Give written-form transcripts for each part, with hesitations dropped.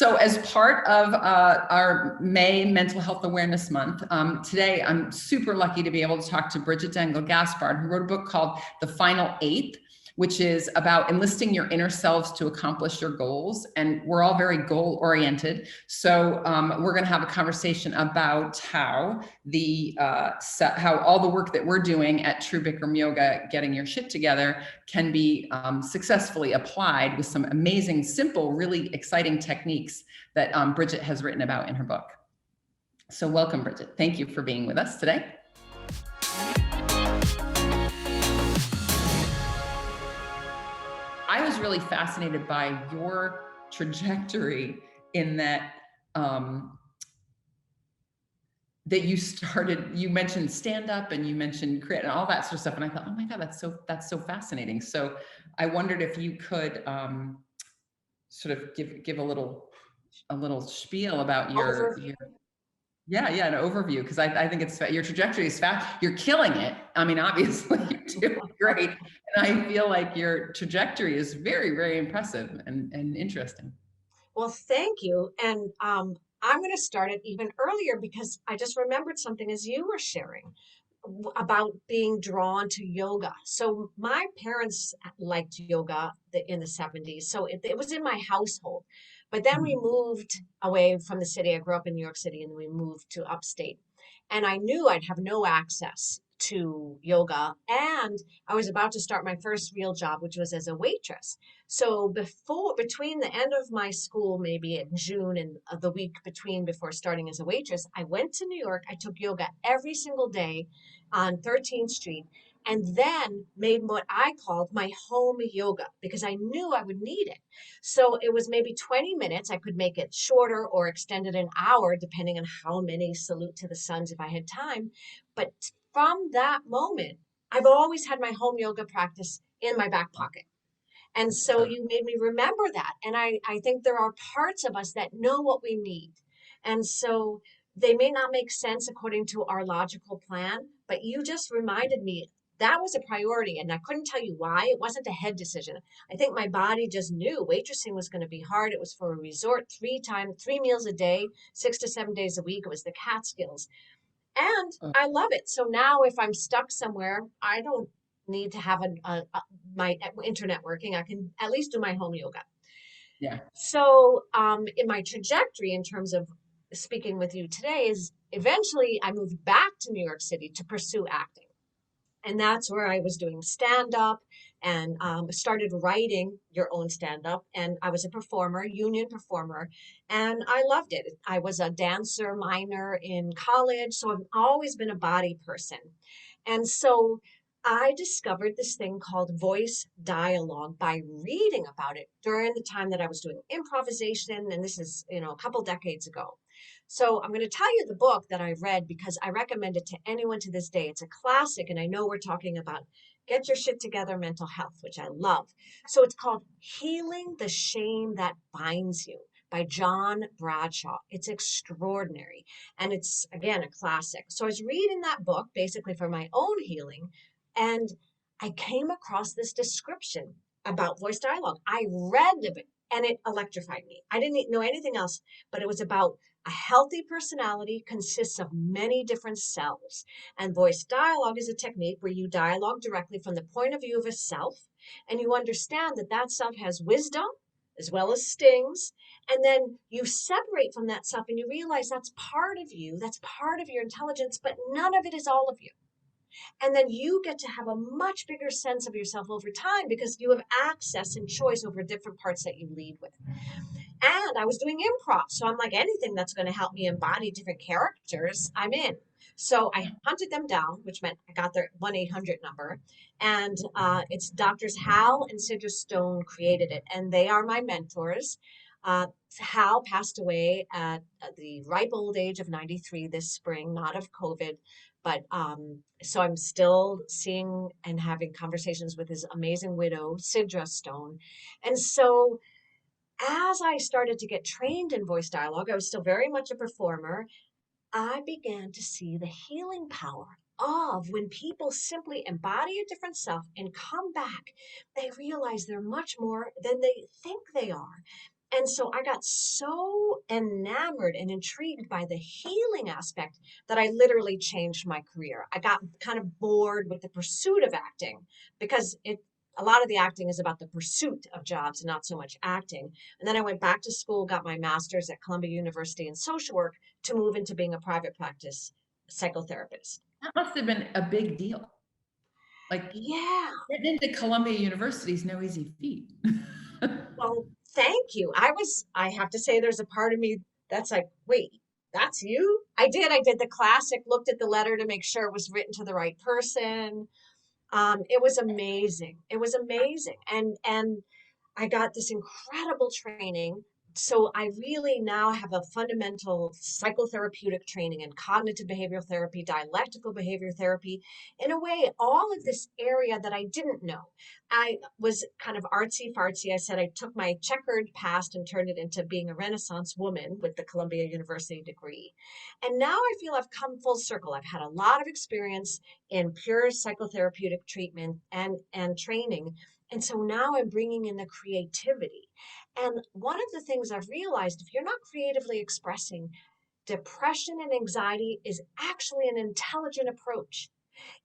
So as part of our May Mental Health Awareness Month, today I'm super lucky to be able to talk to Bridgit Dengel Gaspard, who wrote a book called The Final Eighth, which is about enlisting your inner selves to accomplish your goals. And we're all very goal oriented. So we're going to have a conversation about how how all the work that we're doing at True Bikram Yoga, getting your shit together, can be successfully applied with some amazing, simple, really exciting techniques that Bridgit has written about in her book. So welcome, Bridgit. Thank you for being with us today. I was really fascinated by your trajectory in that that you mentioned stand-up and you mentioned create and all that sort of stuff. And I thought, oh my God, that's so fascinating. So I wondered if you could sort of give a little spiel about your an overview, because I think your trajectory is fast. You're killing it. I mean, obviously you're doing great. And I feel like your trajectory is very, very impressive and interesting. Well, thank you. And I'm going to start it even earlier because I just remembered something as you were sharing about being drawn to yoga. So my parents liked yoga in the 70s. So it was in my household. But then we moved away from the city. I grew up in New York City and we moved to upstate. And I knew I'd have no access to yoga. And I was about to start my first real job, which was as a waitress. So between the end of my school, maybe in June, and the week before starting as a waitress, I went to New York. I took yoga every single day on 13th Street, and then made what I called my home yoga because I knew I would need it. So it was maybe 20 minutes. I could make it shorter or extend it an hour, depending on how many salute to the suns if I had time. But from that moment, I've always had my home yoga practice in my back pocket. And so you made me remember that. And I think there are parts of us that know what we need. And so they may not make sense according to our logical plan, but you just reminded me that was a priority. And I couldn't tell you why. It wasn't a head decision. I think my body just knew waitressing was going to be hard. It was for a resort, three meals a day, 6 to 7 days a week. It was the Catskills. And I love it. So now if I'm stuck somewhere, I don't need to have my internet working. I can at least do my home yoga. Yeah. So in my trajectory in terms of speaking with you today is eventually I moved back to New York City to pursue acting. And that's where I was doing stand up and started writing your own stand up. And I was a performer, union performer, and I loved it. I was a dancer minor in college, so I've always been a body person. And so I discovered this thing called voice dialogue by reading about it during the time that I was doing improvisation. And this is, a couple decades ago. So I'm going to tell you the book that I read because I recommend it to anyone to this day. It's a classic, and I know we're talking about get your shit together mental health, which I love. So it's called Healing the Shame That Binds You by John Bradshaw. It's extraordinary. And it's, again, a classic. So I was reading that book basically for my own healing, and I came across this description about voice dialogue. I read it and it electrified me. I didn't know anything else, but it was about a healthy personality consists of many different selves. And voice dialogue is a technique where you dialogue directly from the point of view of a self, and you understand that that self has wisdom as well as stings. And then you separate from that self and you realize that's part of you, that's part of your intelligence, but none of it is all of you. And then you get to have a much bigger sense of yourself over time because you have access and choice over different parts that you lead with. And I was doing improv. So I'm like, anything that's going to help me embody different characters, I'm in. So I hunted them down, which meant I got their 1-800 number. And it's Doctors Hal and Sidra Stone created it. And they are my mentors. Hal passed away at the ripe old age of 93 this spring, not of COVID. But so I'm still seeing and having conversations with his amazing widow, Sidra Stone. And so as I started to get trained in voice dialogue, I was still very much a performer. I began to see the healing power of when people simply embody a different self and come back, they realize they're much more than they think they are. And so I got so enamored and intrigued by the healing aspect that I literally changed my career. I got kind of bored with the pursuit of acting because a lot of the acting is about the pursuit of jobs and not so much acting. And then I went back to school, got my master's at Columbia University in social work to move into being a private practice psychotherapist. That must have been a big deal. Like Yeah. getting into Columbia University is no easy feat. Well, thank you. I have to say, there's a part of me that's like, wait, that's you? I did the classic, looked at the letter to make sure it was written to the right person. It was amazing. It was amazing. And I got this incredible training. So I really now have a fundamental psychotherapeutic training in cognitive behavioral therapy, dialectical behavior therapy. In a way, all of this area that I didn't know. I was kind of artsy fartsy. I said I took my checkered past and turned it into being a Renaissance woman with the Columbia University degree. And now I feel I've come full circle. I've had a lot of experience in pure psychotherapeutic treatment and training. And so now I'm bringing in the creativity. And one of the things I've realized, if you're not creatively expressing, depression and anxiety is actually an intelligent approach.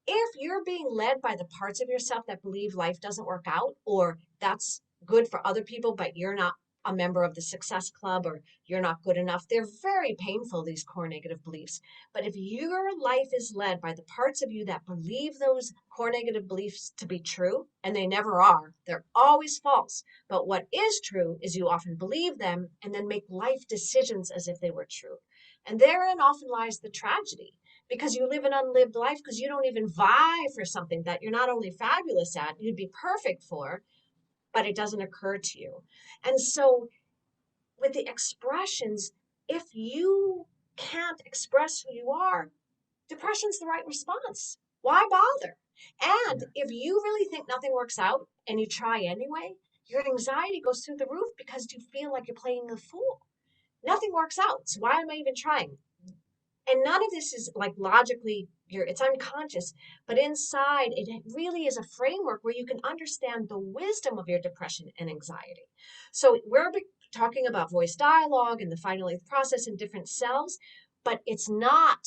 If you're being led by the parts of yourself that believe life doesn't work out, or that's good for other people, but you're not a member of the success club, or you're not good enough, they're very painful, these core negative beliefs. But if your life is led by the parts of you that believe those core negative beliefs to be true, and they never are, they're always false. But what is true is you often believe them and then make life decisions as if they were true. And therein often lies the tragedy, because you live an unlived life because you don't even vie for something that you're not only fabulous at, you'd be perfect for, but it doesn't occur to you. And so with the expressions, if you can't express who you are, depression's the right response. Why bother? And Yeah. if you really think nothing works out and you try anyway, your anxiety goes through the roof because you feel like you're playing the fool. Nothing works out. So why am I even trying? And none of this is like logically, it's unconscious, but inside it really is a framework where you can understand the wisdom of your depression and anxiety. So we're talking about voice dialogue and the final eighth process and different selves, but it's not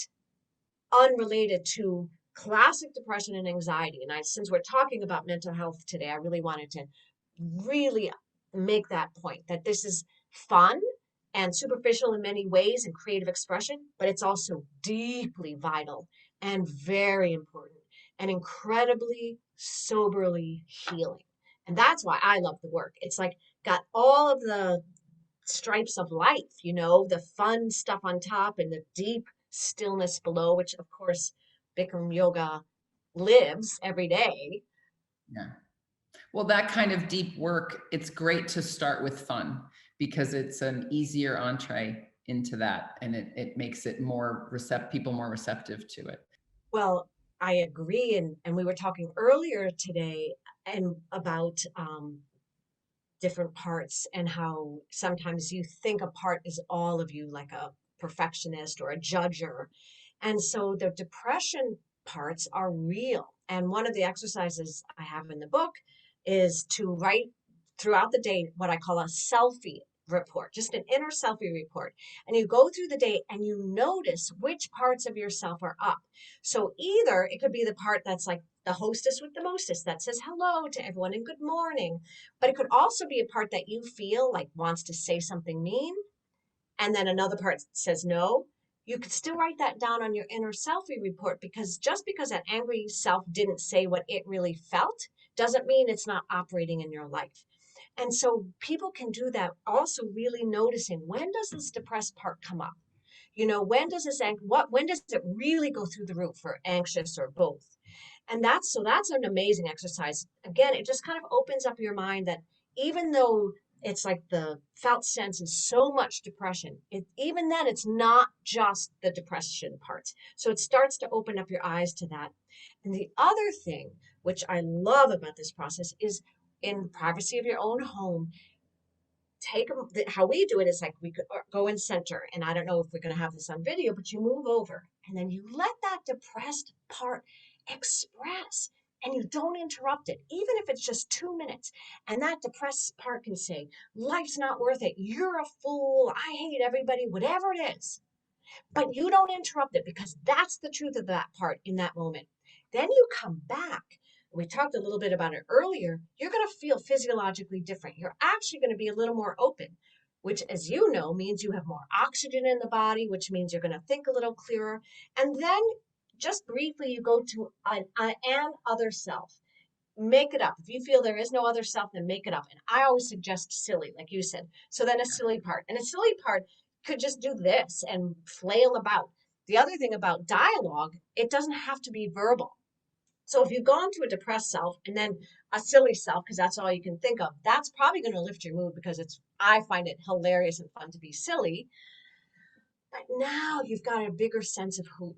unrelated to classic depression and anxiety. And since we're talking about mental health today, I really wanted to really make that point that this is fun and superficial in many ways and creative expression, but it's also deeply vital and very important and incredibly soberly healing. And that's why I love the work. It's like got all of the stripes of life, the fun stuff on top and the deep stillness below, which of course Bikram yoga lives every day. Yeah. Well, that kind of deep work, it's great to start with fun because it's an easier entree into that, and it makes it people more receptive to it. Well, I agree. And we were talking earlier today and about different parts and how sometimes you think a part is all of you, like a perfectionist or a judger. And so the depression parts are real. And one of the exercises I have in the book is to write throughout the day what I call a selfie report, just an inner selfie report. And you go through the day and you notice which parts of yourself are up. So either it could be the part that's like the hostess with the mostest that says hello to everyone and good morning, but it could also be a part that you feel like wants to say something mean, and then another part says no. You could still write that down on your inner selfie report, because just because that angry self didn't say what it really felt doesn't mean it's not operating in your life. And so people can do that, also really noticing, when does this depressed part come up? When does when does it really go through the roof, or anxious or both? And that's an amazing exercise. Again, it just kind of opens up your mind that even though it's like the felt sense is so much depression, even then it's not just the depression parts. So it starts to open up your eyes to that. And the other thing, which I love about this process, is in the privacy of your own home, how we do it is like we could go in center, and I don't know if we're going to have this on video, but you move over and then you let that depressed part express. and you don't interrupt it, even if it's just 2 minutes. And that depressed part can say, life's not worth it. You're a fool. I hate everybody, whatever it is. But you don't interrupt it because that's the truth of that part in that moment. Then you come back. We talked a little bit about it earlier. You're going to feel physiologically different. You're actually going to be a little more open, which, as you know, means you have more oxygen in the body, which means you're going to think a little clearer. And then just briefly, you go to an other self. Make it up. If you feel there is no other self, then make it up. And I always suggest silly, like you said. So then a silly part. And a silly part could just do this and flail about. The other thing about dialogue, it doesn't have to be verbal. So if you've gone to a depressed self and then a silly self, because that's all you can think of, that's probably going to lift your mood because I find it hilarious and fun to be silly. But now you've got a bigger sense of who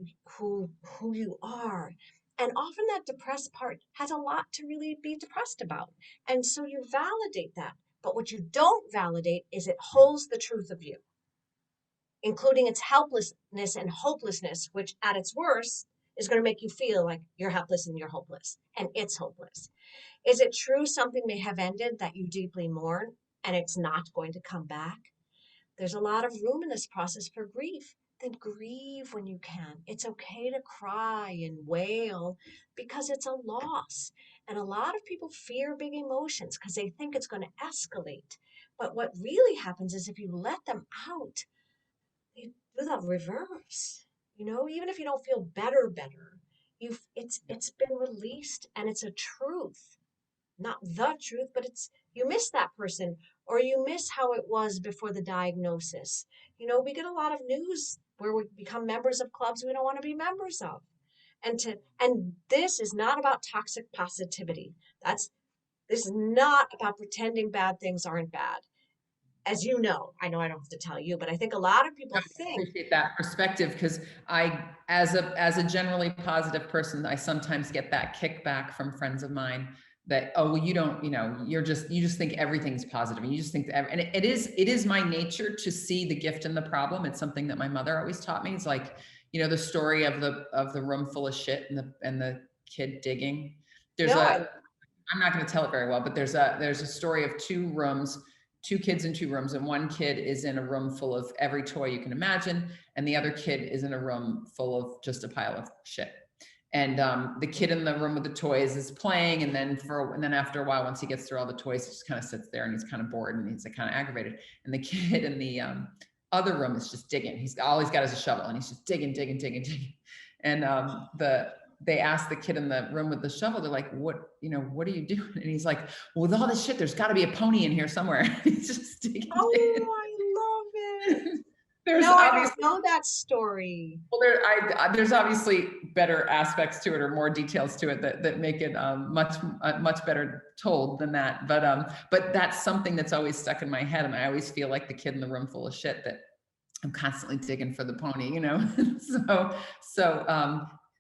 you are. And often that depressed part has a lot to really be depressed about. And so you validate that. But what you don't validate is it holds the truth of you, including its helplessness and hopelessness, which at its worst is going to make you feel like you're helpless and you're hopeless and it's hopeless. Is it true something may have ended that you deeply mourn and it's not going to come back? There's a lot of room in this process for grief. Then grieve when you can. It's okay to cry and wail because it's a loss. And a lot of people fear big emotions because they think it's going to escalate. But what really happens is if you let them out, they do the reverse. Even if you don't feel better, it's been released and it's a truth, not the truth, but you miss that person or you miss how it was before the diagnosis. We get a lot of news where we become members of clubs we don't want to be members of. And this is not about toxic positivity. This is not about pretending bad things aren't bad. As you know, I know I don't have to tell you, but I think a lot of people I think, appreciate that perspective because as a generally positive person, I sometimes get that kickback from friends of mine that, oh, well, you don't, you just think everything's positive, and you just think that, and it is my nature to see the gift in the problem. It's something that my mother always taught me. It's like, the story of the room full of shit and the kid digging. no, I'm not going to tell it very well, but there's a story of two kids in 2 rooms, and one kid is in a room full of every toy you can imagine, and the other kid is in a room full of just a pile of shit. And the kid in the room with the toys is playing, and then after a while, once he gets through all the toys, he just kind of sits there and he's kind of bored and he's like kind of aggravated. And the kid in the other room is just digging. All he's got is a shovel, and he's just digging. And they asked the kid in the room with the shovel, they're like, what are you doing? And he's like, well, with all this shit, there's got to be a pony in here somewhere. He's just digging. oh, I love it. There's No, I obviously, don't know that story. well, there's obviously better aspects to it or more details to it that make it much better told than that. But that's something that's always stuck in my head, and I always feel like the kid in the room full of shit that I'm constantly digging for the pony,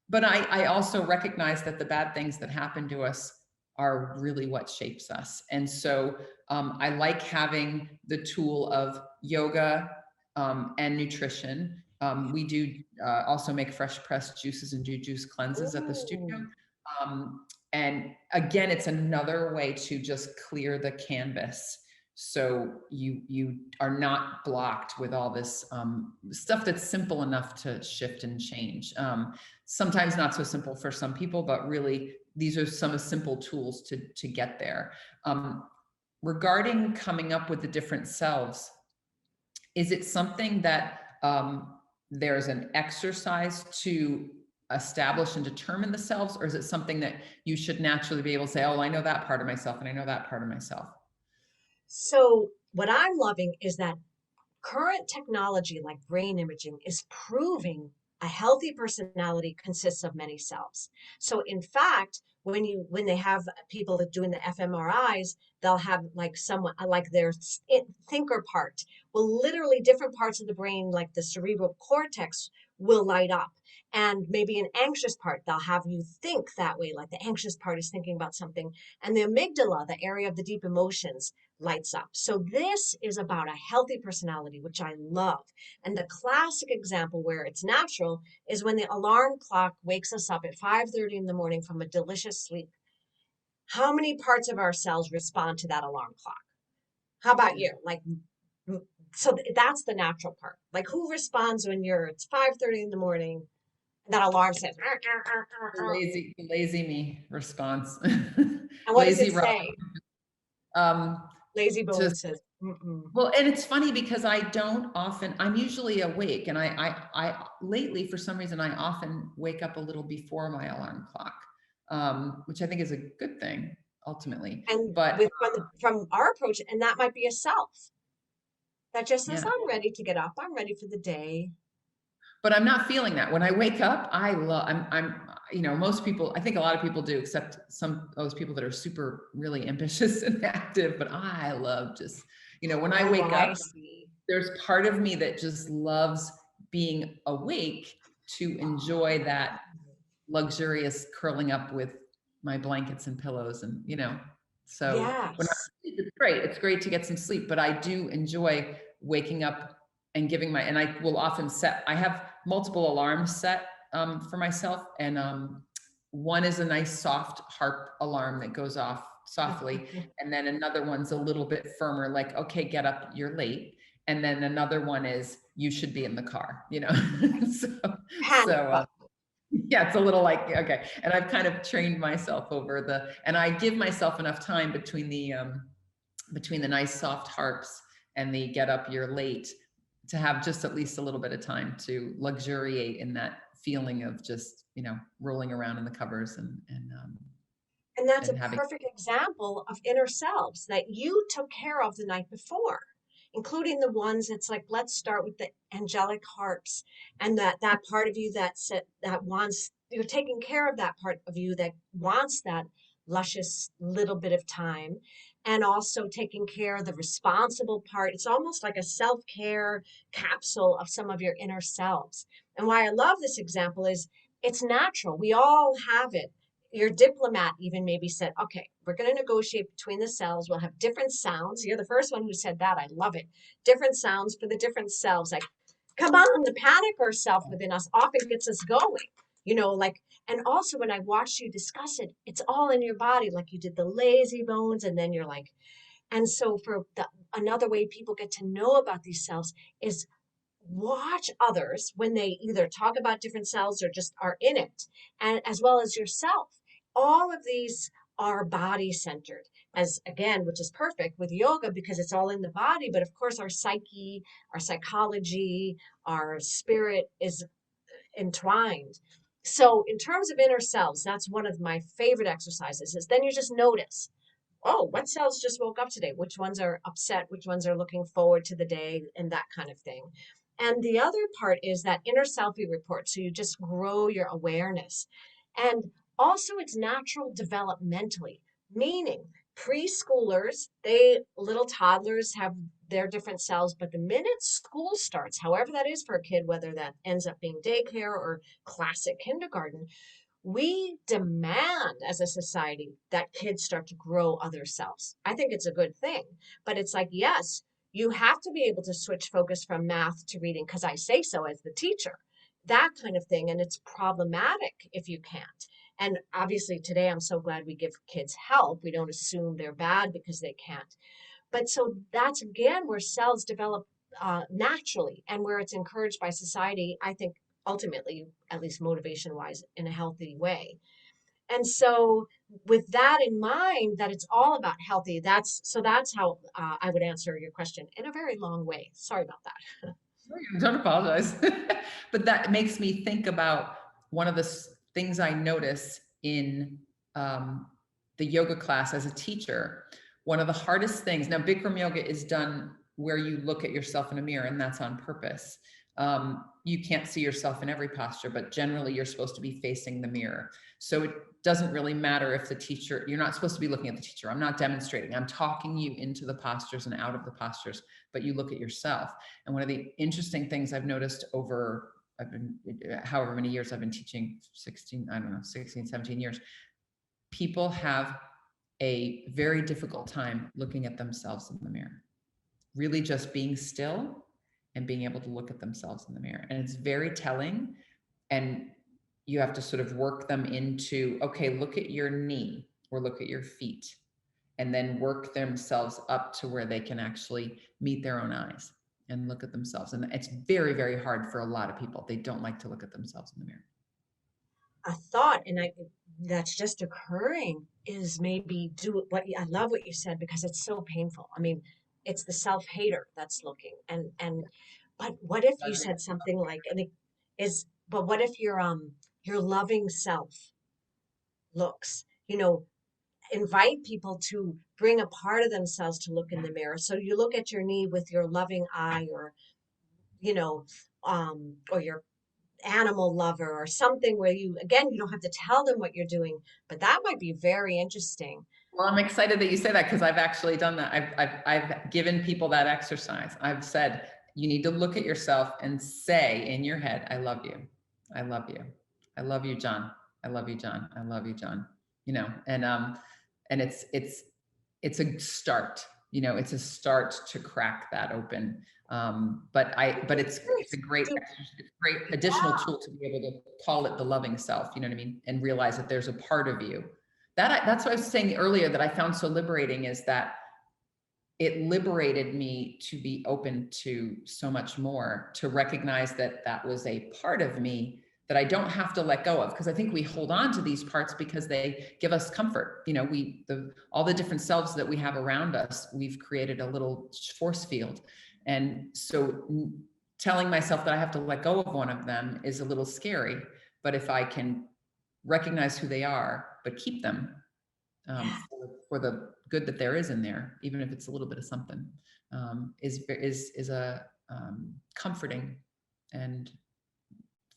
But I also recognize that the bad things that happen to us are really what shapes us. And so I like having the tool of yoga and nutrition. We do also make fresh pressed juices and do juice cleanses at the studio. And again, it's another way to just clear the canvas. So you are not blocked with all this stuff that's simple enough to shift and change. Sometimes not so simple for some people, but really these are some simple tools to get there. Regarding coming up with the different selves, is it something that there's an exercise to establish and determine the selves, or is it something that you should naturally be able to say, oh, I know that part of myself and I know that part of myself? So what I'm loving is that current technology like brain imaging is proving a healthy personality consists of many selves. So in fact, when they have people that doing the fMRIs, they'll have like someone like their thinker part will literally different parts of the brain, like the cerebral cortex, will light up. And maybe an anxious part, they'll have you think that way, like the anxious part is thinking about something. And the amygdala, the area of the deep emotions, lights up. So this is about a healthy personality, which I love. And the classic example where it's natural is when the alarm clock wakes us up at 5:30 in the morning from a delicious sleep. How many parts of ourselves respond to that alarm clock? How about you? Like, so that's the natural part. Like, who responds when it's 5:30 in the morning, and that alarm says, The lazy me response. and what does Lazy it Rob. say? Um, Lazy Bone just says, mm-mm. Well, and it's funny because I don't often, I'm usually awake, and I lately, for some reason, I often wake up a little before my alarm clock, which I think is a good thing ultimately. And But with from our approach, and that might be a self that just says, yeah, I'm ready to get up. I'm ready for the day. but I'm not feeling that when I wake up. Most people, I think a lot of people do, except those people that are super really ambitious and active. But I love just, when I Oh, wake I up, see. there's part of me that just loves being awake to enjoy that luxurious curling up with my blankets and pillows, and so when I Yes. sleep, it's great. It's great to get some sleep, but I do enjoy waking up and and I will often I have multiple alarms set for myself, and one is a nice soft harp alarm that goes off softly, and then another one's a little bit firmer, like, okay, get up, you're late. And then another one is, you should be in the car, so so Panic button. yeah, it's a little like, okay. And I've kind of trained myself and I give myself enough time between the nice soft harps and the get up, you're late, to have just at least a little bit of time to luxuriate in that feeling of just, rolling around in the covers And that's a and having. perfect example of inner selves that you took care of the night before, including the ones that's like, let's start with the angelic harps, and that part of you that wants, you're taking care of that part of you that wants that luscious little bit of time, and also taking care of the responsible part. It's almost like a self-care capsule of some of your inner selves. And why I love this example is it's natural. We all have it. Your diplomat even maybe said, okay, we're going to negotiate between the cells. We'll have different sounds. You're the first one who said that. I love it. Different sounds for the different cells. Like, come on, the panic or self within us often gets us going, like, and also when I watched you discuss it, it's all in your body. Like you did the lazy bones, and then you're like, and so another way people get to know about these cells is watch others when they either talk about different cells or just are in it, and as well as yourself. All of these are body centered, as again, which is perfect with yoga because it's all in the body. But of course, our psyche, our psychology, our spirit is entwined. So, in terms of inner selves, that's one of my favorite exercises. Is then you just notice, oh, what cells just woke up today? Which ones are upset? Which ones are looking forward to the day? And that kind of thing. And the other part is that inner selfie report. So you just grow your awareness. And also, it's natural developmentally, meaning preschoolers, little toddlers have their different cells, but the minute school starts, however that is for a kid, whether that ends up being daycare or classic kindergarten, we demand as a society that kids start to grow other selves. I think it's a good thing, but it's like, yes, you have to be able to switch focus from math to reading because I say so as the teacher, that kind of thing. And it's problematic if you can't. And obviously, today, I'm so glad we give kids help. We don't assume they're bad because they can't. But so that's again where cells develop naturally and where it's encouraged by society, I think, ultimately, at least motivation wise, in a healthy way. And so, with that in mind, that it's all about healthy, that's how I would answer your question in a very long way. Sorry about that. Don't apologize. But that makes me think about one of the things I notice in the yoga class as a teacher. One of the hardest things, now Bikram yoga is done where you look at yourself in a mirror, and that's on purpose. You can't see yourself in every posture, but generally you're supposed to be facing the mirror. So it doesn't really matter if you're not supposed to be looking at the teacher. I'm not demonstrating. I'm talking you into the postures and out of the postures, but you look at yourself. And one of the interesting things I've noticed however many years I've been teaching, 16, 17 years, people have a very difficult time looking at themselves in the mirror. Really just being still and being able to look at themselves in the mirror. And it's very telling. And you have to sort of work them into, okay, look at your knee or look at your feet, and then work themselves up to where they can actually meet their own eyes and look at themselves. And it's very, very hard for a lot of people. They don't like to look at themselves in the mirror. A thought, and that's just occurring, is maybe do what I love what you said, because it's so painful. I mean, it's the self-hater that's looking, and but what if you said something like, and it is, but what if your loving self looks, invite people to bring a part of themselves to look in the mirror. So you look at your knee with your loving eye, or you know or your animal lover, or something where you don't have to tell them what you're doing, but that might be very interesting. Well, I'm excited that you say that, because I've actually done that. I've given people that exercise. I've said, you need to look at yourself and say in your head, I love you. I love you. I love you, John. I love you, John. I love you, John. And it's a start, it's a start to crack that open. But it's a great, additional tool to be able to call it the loving self, you know what I mean? And realize that there's a part of you that's what I was saying earlier that I found so liberating, is that it liberated me to be open to so much more, to recognize that that was a part of me that I don't have to let go of. Because I think we hold on to these parts because they give us comfort. All the different selves that we have around us, we've created a little force field. And so telling myself that I have to let go of one of them is a little scary. But if I can recognize who they are, but keep them for the good that there is in there, even if it's a little bit of something, is a comforting and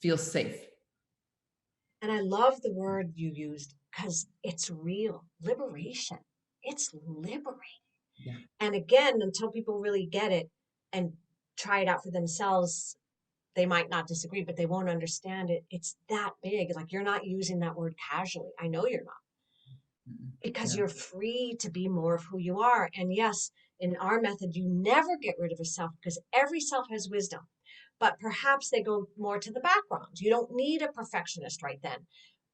feels safe. And I love the word you used, because it's real liberation. It's liberating. Yeah. And again, until people really get it and try it out for themselves, they might not disagree, but they won't understand it. It's that big. Like, you're not using that word casually. I know you're not, because you're free to be more of who you are. And yes, in our method, you never get rid of a self, because every self has wisdom, but perhaps they go more to the background. You don't need a perfectionist right then.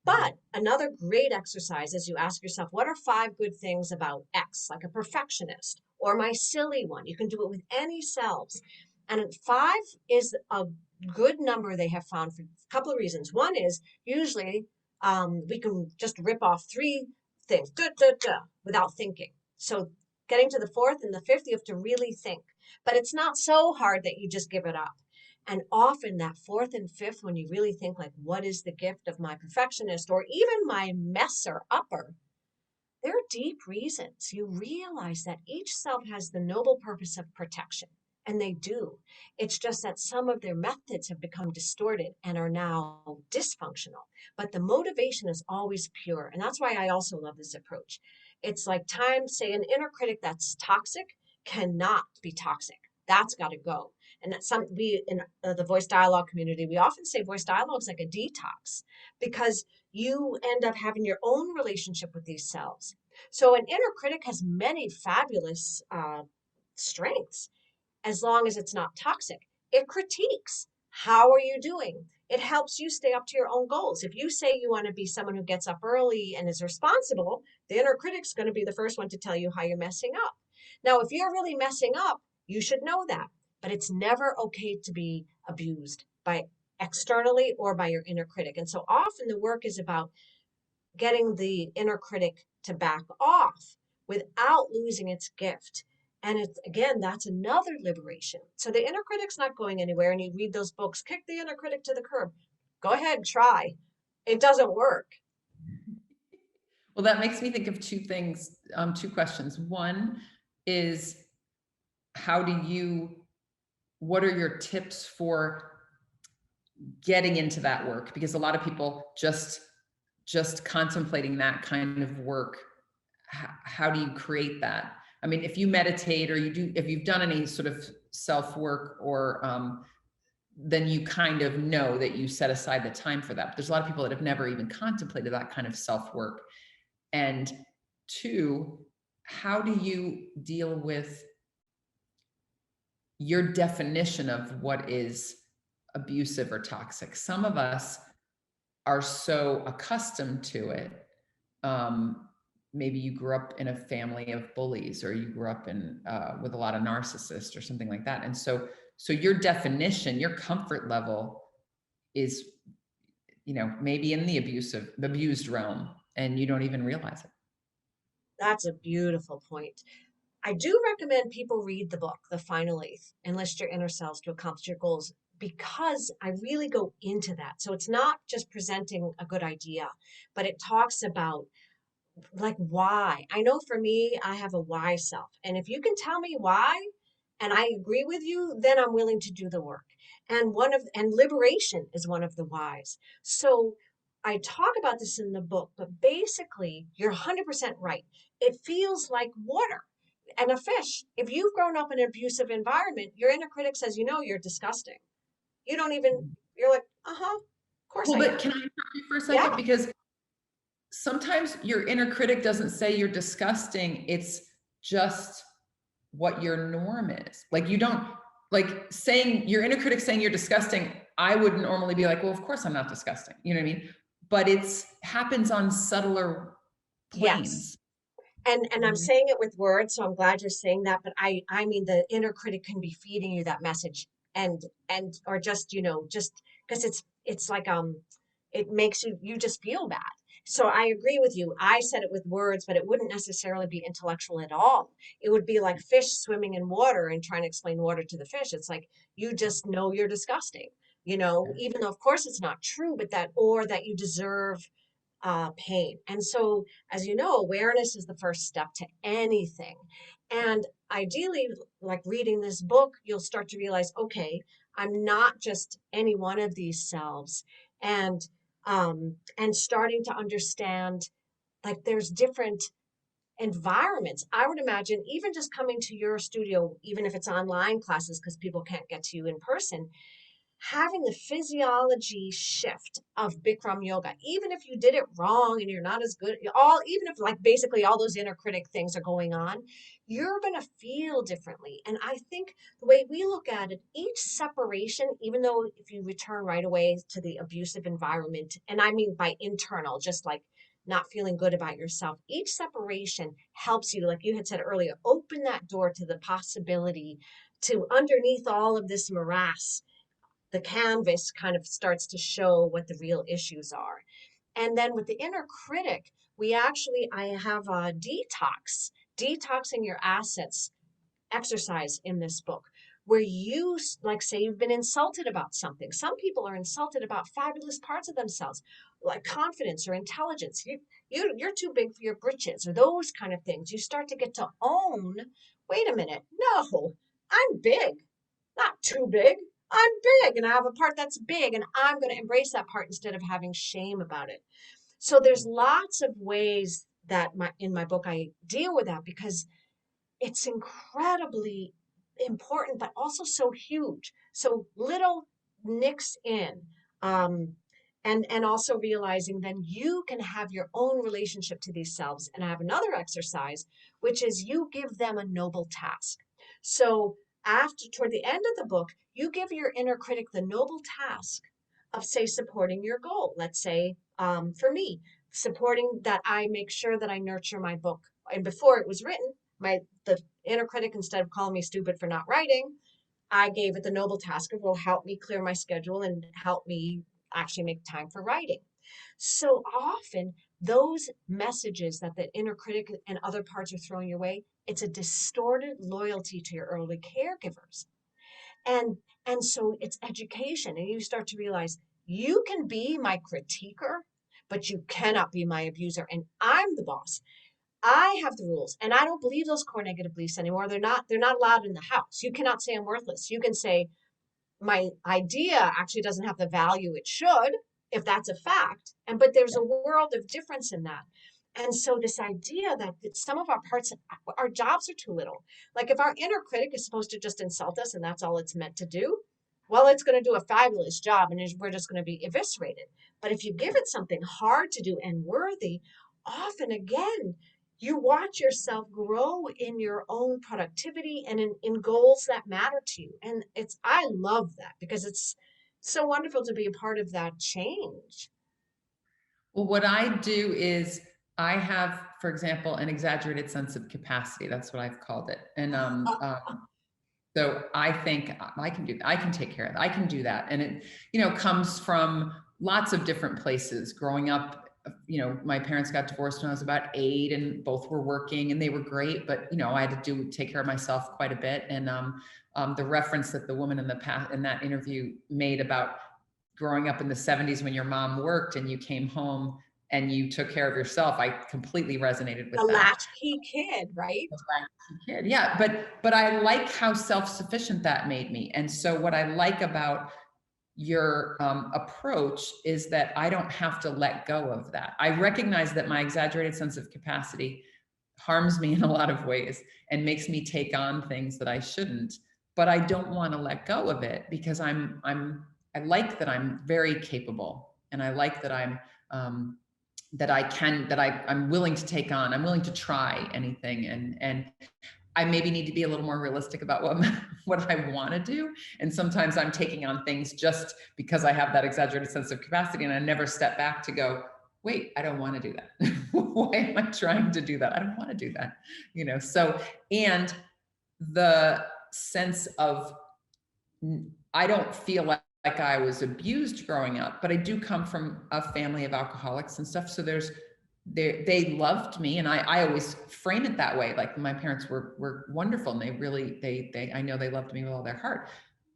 But another great exercise is you ask yourself, what are 5 good things about X, like a perfectionist, or my silly one? You can do it with any selves. And 5 is a good number they have found for a couple of reasons. One is usually we can just rip off 3 things without thinking. So getting to the 4th and the 5th, you have to really think. But it's not so hard that you just give it up. And often that 4th and 5th, when you really think, like, what is the gift of my perfectionist, or even my messer upper, there are deep reasons. You realize that each self has the noble purpose of protection, and they do. It's just that some of their methods have become distorted and are now dysfunctional. But the motivation is always pure. And that's why I also love this approach. It's like say an inner critic that's toxic cannot be toxic. That's got to go. And that's we in the voice dialogue community, we often say voice dialogue is like a detox, because you end up having your own relationship with these selves. So an inner critic has many fabulous strengths, as long as it's not toxic. It critiques. How are you doing? It helps you stay up to your own goals. If you say you want to be someone who gets up early and is responsible, the inner critic's going to be the first one to tell you how you're messing up. Now, if you're really messing up, you should know that. But it's never okay to be abused by externally or by your inner critic. And so often the work is about getting the inner critic to back off without losing its gift. And it's, again, that's another liberation. So the inner critic's not going anywhere. And you read those books, kick the inner critic to the curb. Go ahead, try. It doesn't work. Well, that makes me think of 2 things, 2 questions. One is, what are your tips for getting into that work? Because a lot of people just contemplating that kind of work, how do you create that? I mean, if you meditate, or if you've done any sort of self work, or then you kind of know that you set aside the time for that. But there's a lot of people that have never even contemplated that kind of self work. And Two, how do you deal with your definition of what is abusive or toxic? Some of us are so accustomed to it. Maybe you grew up in a family of bullies, or you grew up in with a lot of narcissists or something like that. And so your definition, your comfort level is, maybe in the abused realm, and you don't even realize it. That's a beautiful point. I do recommend people read the book, The Final Eighth, Enlist Your Inner Selves to Accomplish Your Goals, because I really go into that. So it's not just presenting a good idea, but it talks about like why. I know for me, I have a why self. And if you can tell me why and I agree with you, then I'm willing to do the work. And liberation is one of the whys. So I talk about this in the book, but basically you're 100% right. It feels like water and a fish. If you've grown up in an abusive environment, your inner critic says, you're disgusting. You don't even, you're like, of course Well, I but am. can I interrupt you for a Yeah. second? Because sometimes your inner critic doesn't say you're disgusting. It's just what your norm is. Like, you don't, like, saying your inner critic saying you're disgusting, I would normally be like, well, of course I'm not disgusting. You know what I mean? But it's happens on subtler Yes. planes. And I'm saying it with words, so I'm glad you're saying that. But I mean, the inner critic can be feeding you that message, and or just just because it's like it makes you just feel bad. So I agree with you. I said it with words, but it wouldn't necessarily be intellectual at all. It would be like fish swimming in water and trying to explain water to the fish. It's like you just know you're disgusting, even though of course it's not true, but that you deserve pain. And so, as you know, awareness is the first step to anything. And ideally, like reading this book, you'll start to realize, okay, I'm not just any one of these selves, and starting to understand like there's different environments. I would imagine even just coming to your studio, even if it's online classes because people can't get to you in person, having the physiology shift of Bikram yoga, even if you did it wrong and you're not as good, even if like basically all those inner critic things are going on, you're going to feel differently. And I think the way we look at it, each separation, even though if you return right away to the abusive environment, and I mean by internal, just like not feeling good about yourself, each separation helps you, like you had said earlier, open that door to the possibility to underneath all of this morass the canvas kind of starts to show what the real issues are. And then with the inner critic, I have a detoxing your assets exercise in this book where you like say you've been insulted about something. Some people are insulted about fabulous parts of themselves, like confidence or intelligence. You're too big for your britches or those kind of things. You start to get to own, wait a minute, no, I'm big, not too big. I'm big and I have a part that's big and I'm going to embrace that part instead of having shame about it. So there's lots of ways that in my book I deal with that because it's incredibly important, but also so huge. So little nicks in. Um, and also realizing then you can have your own relationship to these selves. And I have another exercise, which is you give them a noble task. So toward the end of the book, you give your inner critic the noble task of, say, supporting your goal. Let's say, for me, supporting that I make sure that I nurture my book. And before it was written, the inner critic, instead of calling me stupid for not writing, I gave it the noble task of will help me clear my schedule and help me actually make time for writing. So often those messages that the inner critic and other parts are throwing your way, it's a distorted loyalty to your early caregivers. And and so it's education. And you start to realize you can be my critiquer, but you cannot be my abuser. And I'm the boss. I have the rules, and I don't believe those core negative beliefs anymore. They're not allowed in the house. You cannot say I'm worthless. You can say my idea actually doesn't have the value it should, if that's a fact. But there's a world of difference in that. And so this idea that some of our parts, our jobs are too little. Like if our inner critic is supposed to just insult us and that's all it's meant to do, well, it's going to do a fabulous job and we're just going to be eviscerated. But if you give it something hard to do and worthy, often again, you watch yourself grow in your own productivity and in goals that matter to you. And I love that because it's so wonderful to be a part of that change. Well, what I do is I have, for example, an exaggerated sense of capacity. That's what I've called it. And so I think I can do, I can take care of it. I can do that. And it, comes from lots of different places. Growing up, my parents got divorced when I was about 8 and both were working and they were great, but I had to take care of myself quite a bit. And the reference that the woman in the past in that interview made about growing up in the 70s when your mom worked and you came home and you took care of yourself, I completely resonated The with that. latchkey kid, right? Kid. Yeah, but I like how self-sufficient that made me. And so what I like about your approach is that I don't have to let go of that. I recognize that my exaggerated sense of capacity harms me in a lot of ways and makes me take on things that I shouldn't, but I don't want to let go of it because I like that I'm very capable and I like that I'm willing to take on, I'm willing to try anything, and I maybe need to be a little more realistic about what I want to do. And sometimes I'm taking on things just because I have that exaggerated sense of capacity and I never step back to go, wait, I don't want to do that. Why am I trying to do that? I don't want to do that. So, and the sense of, I don't feel like I was abused growing up, but I do come from a family of alcoholics and stuff. So they loved me, and I always frame it that way. Like my parents were wonderful, and they I know they loved me with all their heart,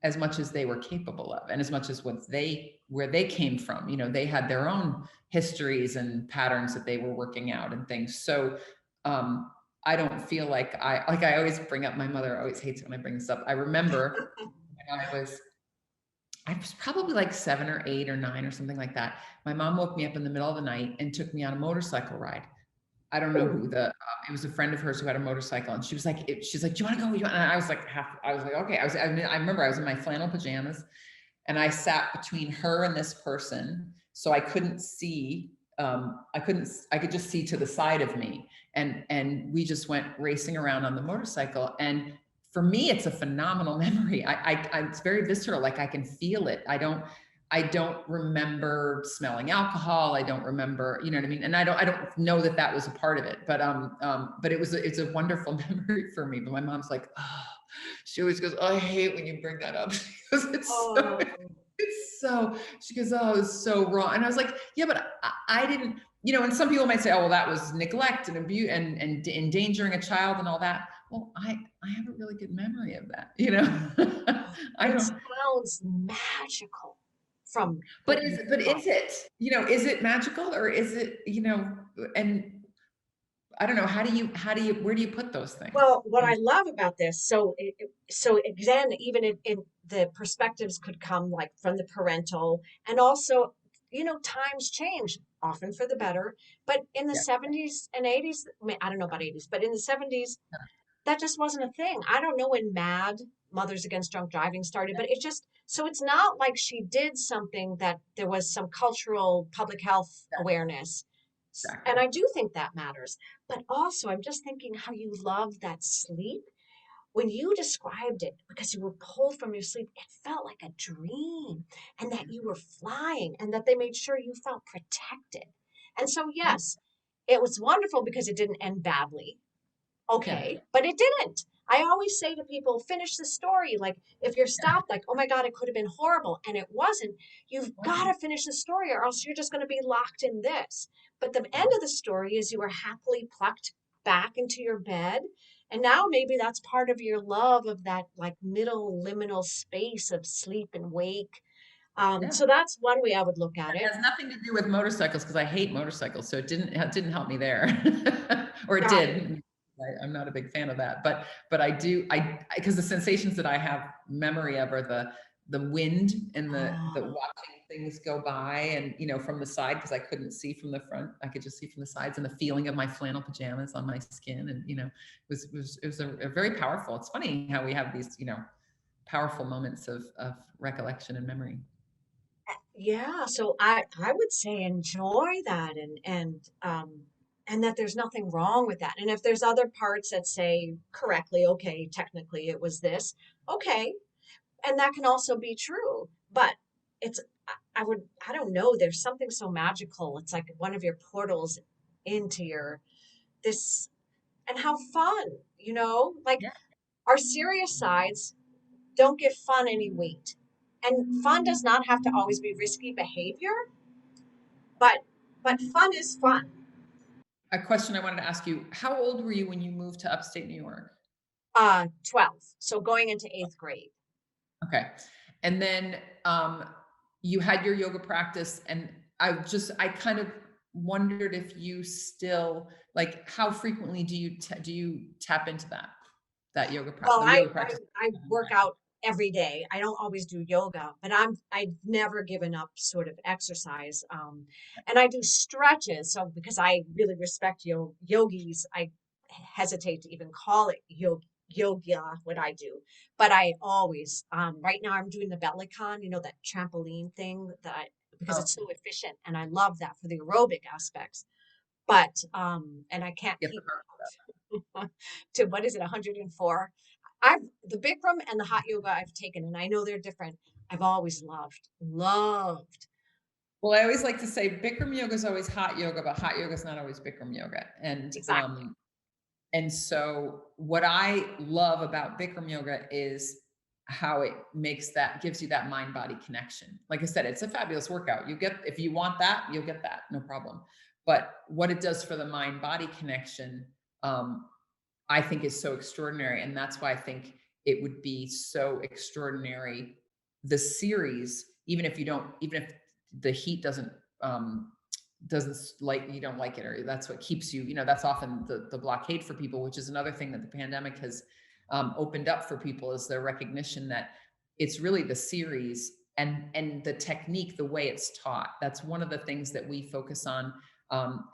as much as they were capable of, and as much as where they came from. They had their own histories and patterns that they were working out and things. So I don't feel like I always bring up, my mother always hates it when I bring this up. I remember when I was probably like 7 or 8 or 9 or something like that. My mom woke me up in the middle of the night and took me on a motorcycle ride. I don't know who it was, a friend of hers who had a motorcycle, and she's like, do you want to go? And I was like, okay. I remember I was in my flannel pajamas and I sat between her and this person. So I couldn't see, I could just see to the side of me. And we just went racing around on the motorcycle. And for me, it's a phenomenal memory. It's very visceral. Like I can feel it. I don't remember smelling alcohol. I don't remember, you know what I mean? And I don't know that that was a part of it, but it's a wonderful memory for me. But my mom's like, oh, she always goes, oh, I hate when you bring that up. She goes, she goes, oh, it's so wrong. And I was like, yeah, but I didn't, and some people might say, oh, well, that was neglect and abuse and endangering a child and all that. Well, I have a really good memory of that, I It don't. sounds magical from But what you is described. it, is it magical, or is it, and I don't know, where do you put those things? Well, what I love about this, so again, even in the perspectives could come like from the parental, and also, times change often for the better. But in the Yeah. 70s and 80s, I mean, I don't know about 80s, but in the 70s, that just wasn't a thing. I don't know when MAD, Mothers Against Drunk Driving, started, but so it's not like she did something that there was some cultural public health awareness. And Exactly. I do think that matters. But also, I'm just thinking how you love that sleep. When you described it, because you were pulled from your sleep, it felt like a dream and that you were flying and that they made sure you felt protected. And so, Yeah. yes, it was wonderful because it didn't end badly. Yeah. Okay, but it didn't. I always say to people, finish the story. Like, if you're stopped, like, oh my God, it could have been horrible, and it wasn't, you've got to finish the story, or else you're just going to be locked in this. But the end of the story is you were happily plucked back into your bed. And now maybe that's part of your love of that like middle liminal space of sleep and wake. Yeah. So that's one way I would look at It it. has nothing to do with motorcycles because I hate motorcycles, so it didn't help me there, or it Got it. did. I'm not a big fan of that, but I do, because the sensations that I have memory of are the wind and the Oh, watching things go by, and from the side, because I couldn't see from the front, I could just see from the sides, and the feeling of my flannel pajamas on my skin, and it was a very powerful. It's funny how we have these powerful moments of recollection and memory. yeah. So I would say enjoy that and and that there's nothing wrong with that. And if there's other parts that say correctly, okay, technically it was this, okay, and that can also be true. But it's, I don't know, there's something so magical. It's like one of your portals into your this, and how fun, like Yeah. our serious sides don't give fun any weight. And fun does not have to always be risky behavior, but fun is fun. A question I wanted to ask you, how old were you when you moved to upstate New York? 12. So going into eighth grade. Okay. And then you had your yoga practice, and I kind of wondered if you still, like, how frequently do you tap into Well, the I, yoga I practice? I work out every day. I don't always do yoga, but I've never given up sort of exercise. And I do stretches. So because I really respect yogis, I hesitate to even call it yoga what I do. But I always right now I'm doing the Bellicon, that trampoline thing because Oh, it's so efficient and I love that for the aerobic aspects. But and I can't get the keep to what is it, 104. I've the Bikram and the hot yoga I've taken, and I know they're different. I've always loved. Well, I always like to say Bikram yoga is always hot yoga, but hot yoga is not always Bikram yoga. Exactly. And so what I love about Bikram yoga is how it gives you that mind body connection. Like I said, it's a fabulous workout. If you want that, you'll get that, no problem. But what it does for the mind body connection, um, I think is so extraordinary. And that's why I think it would be so extraordinary. The series, even if the heat doesn't like, you don't like it, or that's what keeps you, that's often the blockade for people, which is another thing that the pandemic has opened up for people, is their recognition that it's really the series and the technique, the way it's taught. That's one of the things that we focus on.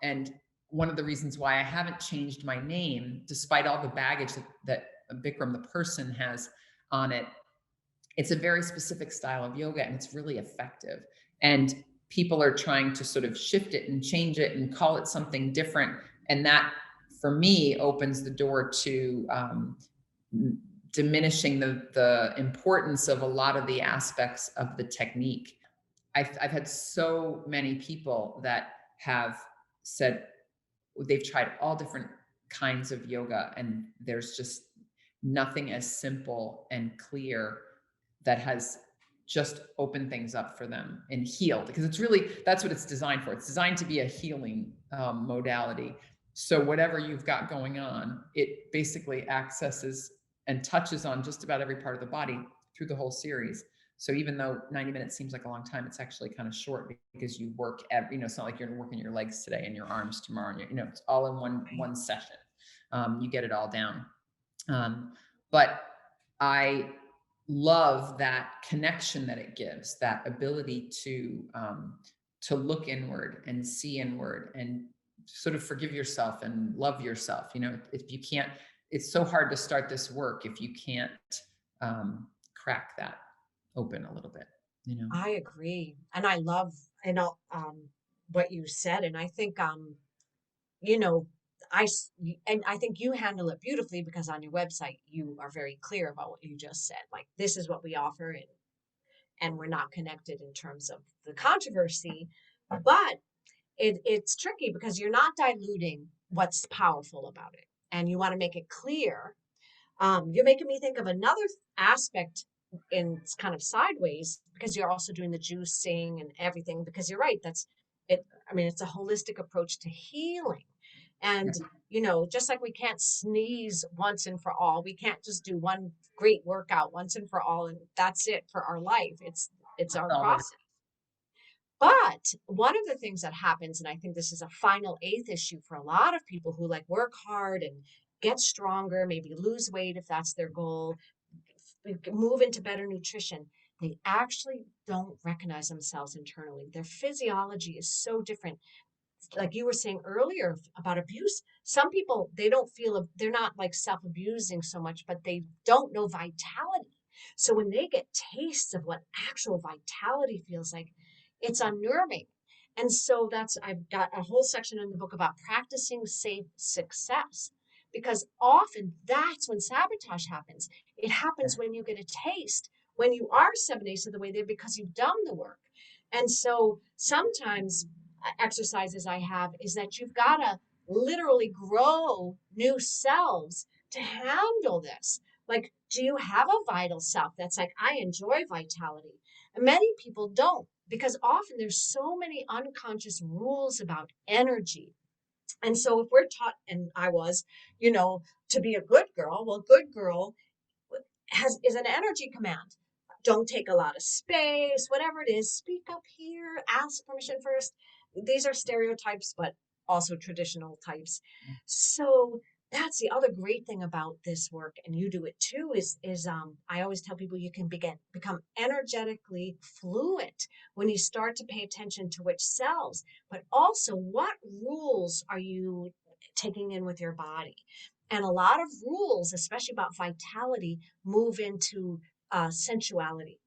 And one of the reasons why I haven't changed my name, despite all the baggage that Bikram, the person, has on it. It's a very specific style of yoga, and it's really effective. And people are trying to sort of shift it and change it and call it something different. And that, for me, opens the door to diminishing the importance of a lot of the aspects of the technique. I've had so many people that have said they've tried all different kinds of yoga, and there's just nothing as simple and clear that has just opened things up for them and healed, because that's what it's designed for. It's designed to be a healing modality. So whatever you've got going on, it basically accesses and touches on just about every part of the body through the whole series. So even though 90 minutes seems like a long time, it's actually kind of short, because you work it's not like you're working your legs today and your arms tomorrow, and it's all in one session. You get it all down. But I love that connection that it gives, that ability to look inward and see inward and sort of forgive yourself and love yourself. If you can't, it's so hard to start this work if you can't crack that open a little bit. I agree, and I love and what you said, and I think you know, and I think you handle it beautifully because on your website you are very clear about what you just said. Like this is what we offer, and we're not connected in terms of the controversy, but it's tricky because you're not diluting what's powerful about it, and you want to make it clear. You're making me think of another aspect in kind of sideways because you're also doing the juicing and everything. Because you're right, that's it. I mean, it's a holistic approach to healing, and just like we can't sneeze once and for all, we can't just do one great workout once and for all, and that's it for our life. It's our All right. process. But one of the things that happens, and I think this is a final eighth issue for a lot of people who like work hard and get stronger, maybe lose weight if that's their goal, move into better nutrition, they actually don't recognize themselves internally. Their physiology is so different. Like you were saying earlier about abuse, some people, they don't feel, they're not like self abusing so much, but they don't know vitality. So when they get tastes of what actual vitality feels like, it's unnerving. And so I've got a whole section in the book about practicing safe success, because often that's when sabotage happens. It happens when you get a taste, when you are 7/8 of the way there because you've done the work. And so sometimes exercises I have is that you've got to literally grow new selves to handle this. Like, do you have a vital self that's like, I enjoy vitality? And many people don't, because often there's so many unconscious rules about energy. And so if we're taught, and I was, to be a good girl, well, good girl is an energy command. Don't take a lot of space, whatever it is, speak up here, ask permission first. These are stereotypes, but also traditional types. So that's the other great thing about this work, and you do it too, is I always tell people you can become energetically fluent when you start to pay attention to which cells, but also what rules are you taking in with your body. And a lot of rules, especially about vitality, move into sensuality.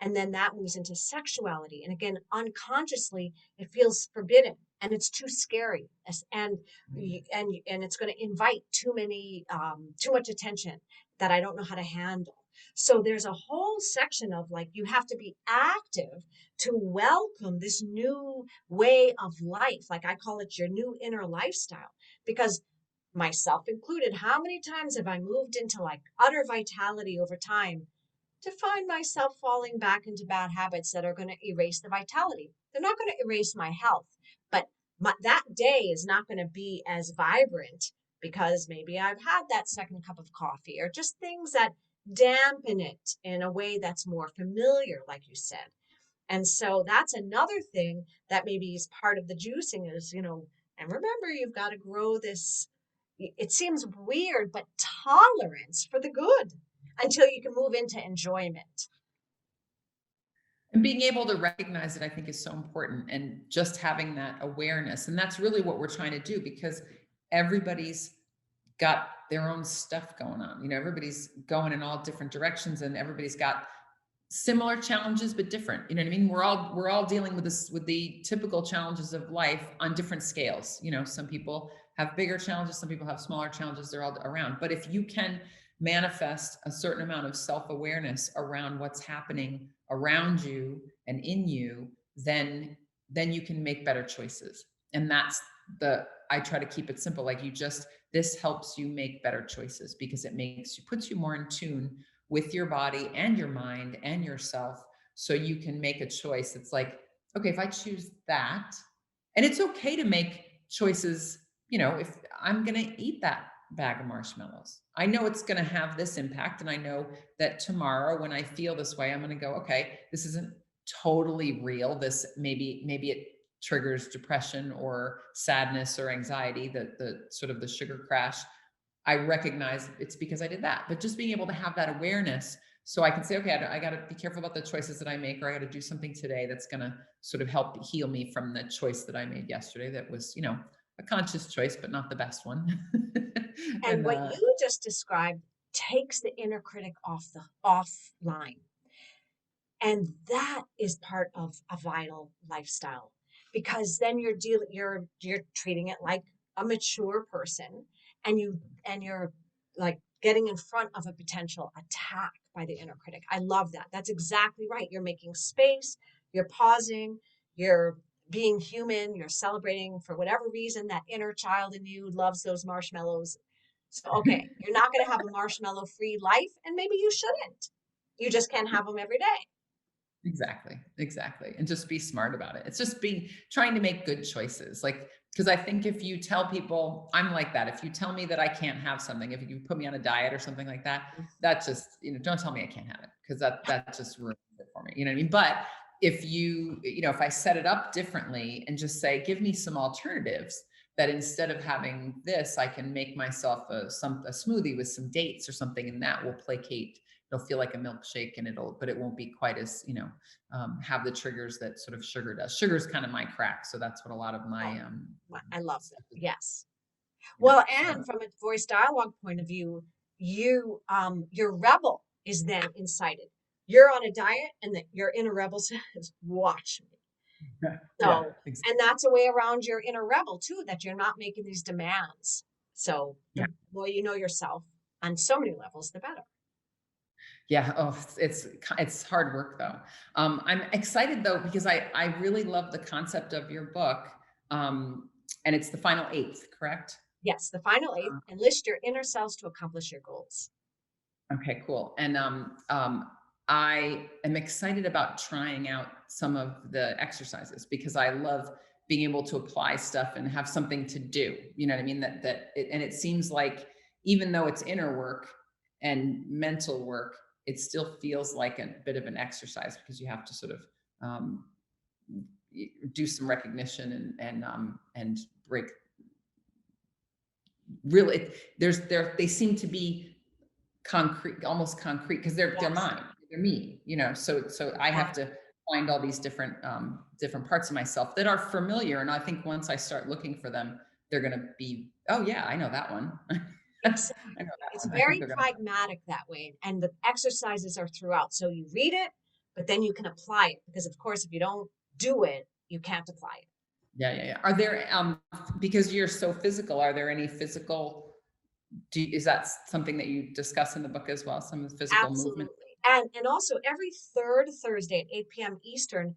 And then that moves into sexuality. And again, unconsciously, it feels forbidden and it's too scary. And it's going to invite too much attention that I don't know how to handle. So there's a whole section of like, you have to be active to welcome this new way of life. Like I call it your new inner lifestyle, because myself included, how many times have I moved into like utter vitality over time to find myself falling back into bad habits that are going to erase the vitality? They're not going to erase my health, but that day is not going to be as vibrant because maybe I've had that second cup of coffee or just things that dampen it in a way that's more familiar, like you said. And so that's another thing that maybe is part of the juicing is, and remember, you've got to grow this, it seems weird, but tolerance for the good until you can move into enjoyment. And being able to recognize it, I think, is so important. And just having that awareness. And that's really what we're trying to do, because everybody's got their own stuff going on. Everybody's going in all different directions, and everybody's got similar challenges, but different. You know what I mean? We're all dealing with this, with the typical challenges of life on different scales. Some people have bigger challenges, some people have smaller challenges. They're all around. But if you can manifest a certain amount of self-awareness around what's happening around you and in you, then you can make better choices. And that's I try to keep it simple. Like, this helps you make better choices because it puts you more in tune with your body and your mind and yourself, so you can make a choice. It's like, okay, if I choose that, and it's okay to make choices, if I'm going to eat that bag of marshmallows, I know it's going to have this impact. And I know that tomorrow when I feel this way, I'm going to go, okay, this isn't totally real. This maybe it triggers depression or sadness or anxiety, the sort of the sugar crash. I recognize it's because I did that. But just being able to have that awareness, so I can say, okay, I got to be careful about the choices that I make, or I got to do something today that's going to sort of help heal me from the choice that I made yesterday. That was, a conscious choice, but not the best one. And what you just described takes the inner critic offline. And that is part of a vital lifestyle, because then you're treating it like a mature person, and you're like getting in front of a potential attack by the inner critic. I love that. That's exactly right. You're making space, you're pausing, you're being human, you're celebrating for whatever reason that inner child in you loves those marshmallows. So, okay, you're not going to have a marshmallow free life, and maybe you shouldn't. You just can't have them every day. Exactly. And just be smart about it. It's just trying to make good choices. Like, because I think if you tell people, I'm like that. If you tell me that I can't have something, if you put me on a diet or something like that, that just, don't tell me I can't have it, because that just ruins it for me. You know what I mean? But if if I set it up differently and just say, give me some alternatives, that instead of having this, I can make myself a smoothie with some dates or something, and that will placate. It'll feel like a milkshake, but it won't be quite as, have the triggers that sort of sugar does. Sugar is kind of my crack. So that's what a lot of my, I love that. Yes. yeah, Well, and from a voice dialogue point of view, your rebel is then incited. You're on a diet and your inner rebel says, watch me. Yeah. So, and that's a way around your inner rebel too, that you're not making these demands. So Yeah. the more you know yourself on so many levels, the better. Yeah. Oh, it's hard work though. I'm excited though because I really love the concept of your book. And it's the final eighth, correct? Yes, the final eighth, enlist your inner selves to accomplish your goals. Okay, cool. And I am excited about trying out some of the exercises because I love being able to apply stuff and have something to do. You know what I mean? And it seems like even though it's inner work and mental work, it still feels like a bit of an exercise because you have to sort of um, do some recognition and break. Really, they seem to be concrete, almost concrete, because they're Yes. mine, they're me, you know. So I have to find all these different parts of myself that are familiar, and I think once I start looking for them, they're going to be, oh yeah, I know that one. I know Exactly. that It's one. I think very they're going to, pragmatic that way. And the exercises are throughout. So you read it, but then you can apply it. Because, of course, if you don't do it, you can't apply it. yeah. Are there because you're so physical, are there any physical, is that something that you discuss in the book as well, some of the physical movement? Absolutely. And also every third Thursday at 8 p.m. Eastern,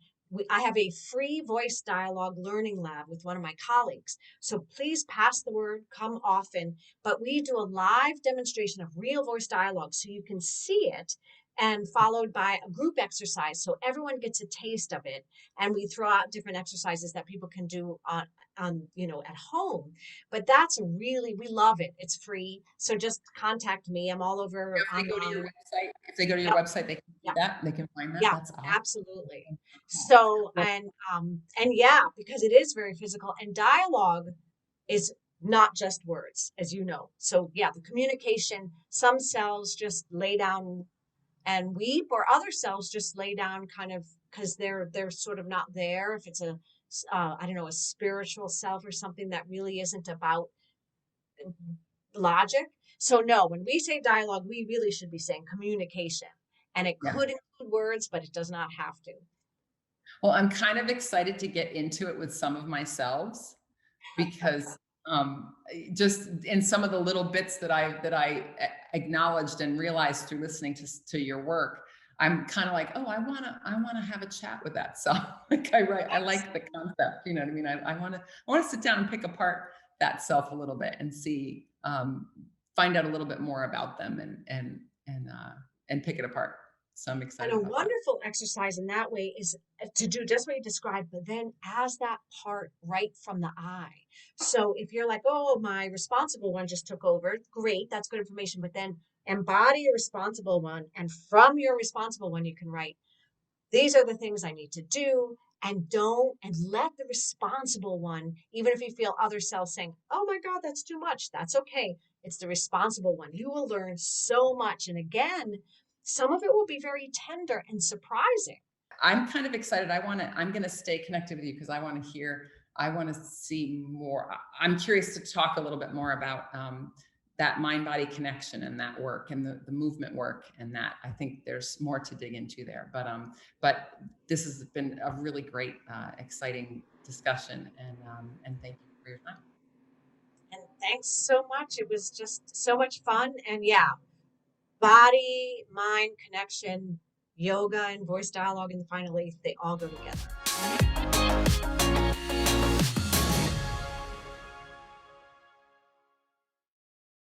I have a free voice dialogue learning lab with one of my colleagues. So please pass the word, come often. But we do a live demonstration of real voice dialogue so you can see it, and followed by a group exercise. So everyone gets a taste of it. And we throw out different exercises that people can do at home. But that's we love it. It's free. So just contact me. I'm all over If they go to your online. website, if they go to your Yep. website, they can see Yep. that, they can find that. Yeah, That's awesome. absolutely. Oh, So, well, and yeah, because it is very physical, and dialogue is not just words, as you know. So yeah, the communication, some cells just lay down and weep, or other cells just lay down kind of because they're sort of not there. If it's I don't know, a spiritual self or something that really isn't about logic. So no, when we say dialogue, we really should be saying communication. And it yeah. could include words, but it does not have to. Well, I'm kind of excited to get into it with some of my selves because just in some of the little bits that I acknowledged and realized through listening to your work, I'm kind of like, oh, I want to have a chat with that self. Like I Yes. like the concept, you know what I mean? I want to sit down and pick apart that self a little bit and see, find out a little bit more about them and pick it apart. So I'm And excited a about that. wonderful exercise in that way is to do just what you described, but then as that part right from the eye. So if you're like, oh, my responsible one just took over, great, that's good information. But then embody your responsible one. And from your responsible one, you can write, these are the things I need to do. And let the responsible one, even if you feel other cells saying, oh my God, that's too much, that's okay. It's the responsible one. You will learn so much. And again, some of it will be very tender and surprising. I'm kind of excited. I'm going to stay connected with you because I want to see more. I'm curious to talk a little bit more about that mind body connection and that work and the movement work. And that I think there's more to dig into there. But this has been a really great, exciting discussion. And thank you for your time. And thanks so much. It was just so much fun. And yeah, body, mind connection, yoga, and voice dialogue in the final eighth, they all go together.